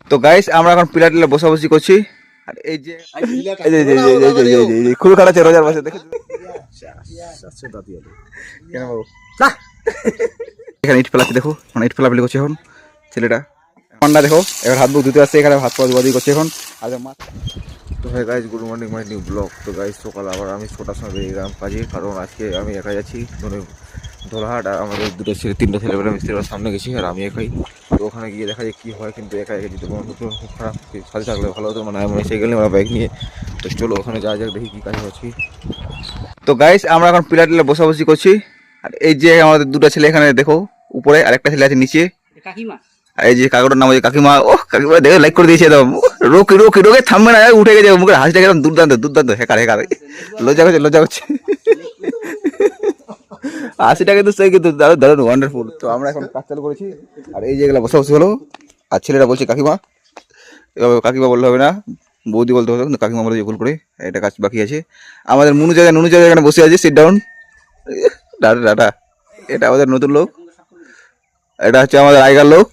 তো গাইস আমরা এখন পিলার টিলা বসাবসি করছি। আর এই যে খুব খারাপ রোজার বসে দেখে কেন বাবু এখানে ইট ফেলাচ্ছে দেখো, মানে ইট ফেলাফেলি করছে এখন ছেলেটা। ঠান্ডা দেখো, এবার হাত মুখ ধুতে আসছে, এখানে হাত পা ধোয়াধুয়ি করছে এখন। আর তো হ্যাঁ guys, good morning my new blog. তো গাইস সকাল আবার আমি 6টার সময় বেরিয়ে গেলাম কাজে, কারণ আজকে আমি একা যাচ্ছি ধোলাহাট। আর আমাদের তিনটা ছেলেবেলা মিস্ত্রির সামনে গেছি আর আমি একাই। তো ওখানে গিয়ে দেখা যায় কী হয়, কিন্তু একা একা যেতে খুব খারাপ। সাথে থাকলে ভালো হতো, মানে আমি এসে গেলে আমার বাইক নিয়ে। তো চলো ওখানে যাওয়া যাক, দেখি কী কাজ হচ্ছে। তো গাইস আমরা এখন পিলার টিলা বসাবসি করছি। আর এই যে আমাদের দুটো ছেলে এখানে দেখো উপরে, আরেকটা ছেলে আছে নিচে। কাকিমা, এই যে কাকুটার নাম হচ্ছে কাকিমা। ও কাকিমা দেখে লাইক করে দিয়েছে একদম, রোকে থামবে না, উঠে গেছে মুখের হাসিটা একদম দুর্দান্ত হেকার লজ্জা করছে হাসিটা কিন্তু সেই কিন্তু দারুণ ওয়ান্ডারফুল। তো আমরা এখন কাজ চালু করেছি। আর এই যেগুলো বসে হলো, আর ছেলেরা বলছে কাকিমা। এবার কাকিমা বললে হবে না, বৌদি বলতে হবে, কিন্তু কাকিমা বলে যে ভুল করে। এটা কাজ বাকি আছে। আমাদের নুনু জায়গা এখানে বসে আছে, সিট ডাউন। ডাটা এটা আমাদের নতুন লোক, এটা হচ্ছে আমাদের আগেকার লোক,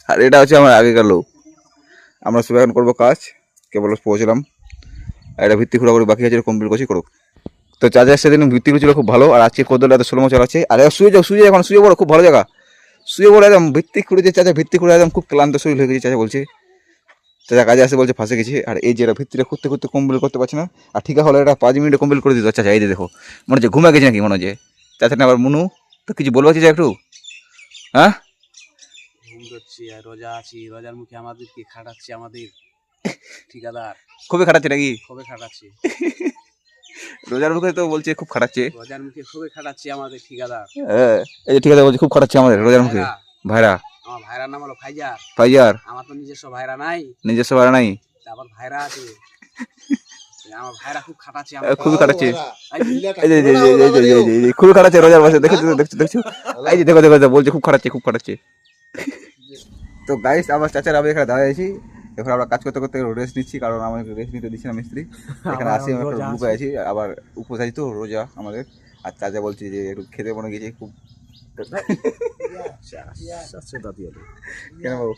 আর এটা হচ্ছে আমার আগেকার লোক। আমরা সবাই এখন করবো কাজ, কেবল পৌঁছলাম। এটা ভিত্তি খুঁড়াখুড়ি বাকি আছে, কমপ্লিট করছি করুক। তো চার্জার সেদিন ভিত্তি ছিল খুব ভালো, আর আজকে কোদলটা এত স্লোমো চালাচ্ছে। আর শুয়ে এখন শুয়ে পড়ো, খুব ভালো জায়গা, শুয়ে পড়ো একদম। ভিত্তি খুঁড়ে যে চাচা ভিত্তি খুঁড়ে একদম খুব ক্লান্ত শরীর হয়ে গেছে চাচা বলছে। চাচা কাজে আসে বলছে ফাঁসে গেছে। আর এই যে এটা ভিত্তিটা করতে কমপ্লিট করতে পারছে না। আর ঠিক হলে এটা 5 মিনিটে কমপ্লিট করে দিত চাচা। এই যে দেখো, মনে হচ্ছে ঘুমা গেছে নাকি মনে হচ্ছে চাচা। না আবার মুনু তো কিছু বলবো চাচা একটু? হ্যাঁ, ঘুম ধরছি আর রোজা আছি, রোজার মুখে আমাদেরকে খাটাচ্ছে আমাদের ঠিকাদার। খুবই খাটাচ্ছে নাকি? খুবই খাটাচ্ছে রোজার মুখে তো বলছে খুব খাটাচ্ছে, রোজার মুখে খুবই খাটাচ্ছে আমাদের ঠিকাদার। হ্যাঁ এই যে ঠিকাদার বলছে খুব খাটাচ্ছে আমাদের রোজার মুখে। ভাইরা, আমার ভাইরার নাম হলো ফাইজার। আমার তো নিজস্ব ভাইরা নাই। তারপর ভাইরা আছে, আমার ভাইরা খুব খাটাচ্ছে, খুবই খাটাচ্ছে, খুবই খাটাচ্ছে রোজার বসে দেখছো। এই যে দেখো বলছে খুব খাটাচ্ছে। তো গাইস আমার চাচার আমি এখানে দাঁড়িয়েছি। এখন আমরা কাজ করতে রেস্ট নিচ্ছি, কারণ আমাকে রেস্ট নিতে দিচ্ছি না মিস্ত্রি। এখানে আসি আমি একটা গ্রুপে আছি, আবার উপোস আছি তো রোজা আমাদের। আর চাচা বলছি যে একটু খেতে মনে গেছে খুব। কেন বাবু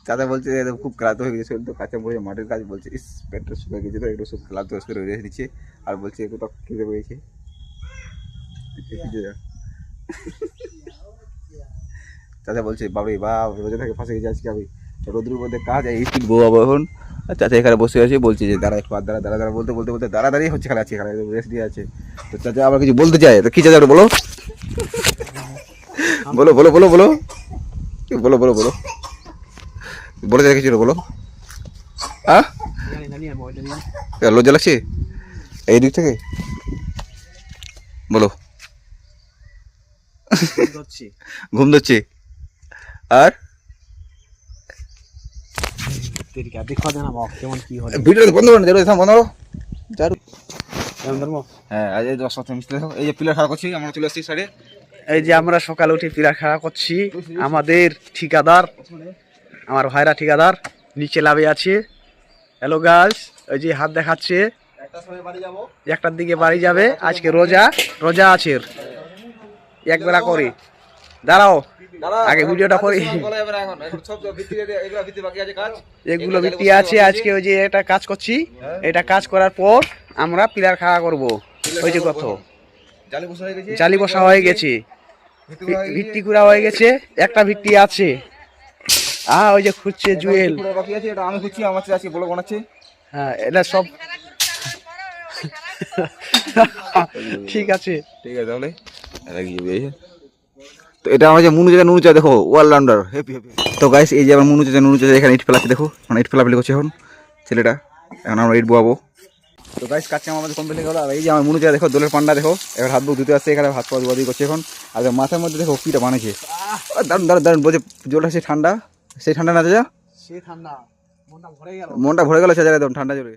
চাচা বলছে খুব ক্লান্ত হয়ে গেছে, তো কাঁচা বলছে মাঠের কাজ, বলছে ইস পেটটা শুকিয়ে গেছে, তো একটু সব ক্লান্ত করে রেস্ট নিচ্ছে। আর বলছে একটু তো খেতে পেয়েছে। চাচা বলছে বাবরে বাপ, রোজা থেকে ফাঁসে গেছে আজকে আমি, রোদ্রের মধ্যে কাজ স্পিড বউ এখন। চাচা এখানে বসে আছে, বলছে যে দাঁড়া একটু দাঁড়া বলতে দাঁড়াদাঁড়িয়ে হচ্ছে, খালি আছে এখানে রেস্ট দিয়ে আছে। তো চাচা আবার কিছু বলতে চায়, তো কি চাচা বলো বলো বলো বলো বলো বলো বলো বলো বলে চাই কিছু বলো। হ্যাঁ লজ্জা লাগছে এই দিক থেকে, বলো। ঘুম ধরছে আর ভিডিওটা বন্ধ করো, বন্ধ করো। হ্যাঁ এই যে পিলার খাড়া করছি, আমরা চলে আসছি সাইডে। এই যে আমরা সকালে উঠে পিলার খাড়া করছি, আমাদের ঠিকাদার, আমার ভাইরা ঠিকাদার নিচে লাভে আছে। হ্যালো গাইস, ওই যে হাত দেখাচ্ছে, একটার দিকে বাড়ি যাবে। আজকে রোজা আছে, একবেলা করে। দাঁড়াও আগে ভিডিওটা করি, এগুলো ভিত্তি আছে। আজকে ওই যে এটা কাজ করছি, এটা কাজ করার পর আমরা পিলার খাড়া করব। ওই যে কত জালি বসা হয়ে গেছে, ভিত্তি করা হয়ে গেছে, একটা ভিত্তি আছে। ওই যে খুঁজছে জুয়েল, আমি খুঁজছি, আমার আজকে বলে বানাচ্ছে। হ্যাঁ এটা সব ঠিক আছে তাহলে তো এটা আমার যে নুনু চাচা দেখো, অলরাউন্ডার হেপি। তো গাইস এই যে আমার নুনু চাচা এখানে ইট ফেলাচ্ছে দেখো, মানে ইট ফেলাফেলি করছে এখন ছেলেটা। এখন আমরা ইট বোয়াবো। তো গাইস কাছে আমাদের কমপ্লিট হয়ে গেল। আর এই যে আমার নুনু চাচা দেখো, দোলের পান্ডা দেখো, এবার হাত বুক ধুতে আসছে, এখানে হাত পা ধোয়াধুয়ি করছে এখন। আর মাথার মধ্যে দেখো কিটা বানিয়েছে, দারুণ বলছে জলটা সে ঠান্ডা, সেই ঠান্ডা না চাচা, সে ঠান্ডা, মনটা ভরে গেল চাচা একদম ঠান্ডা জলে।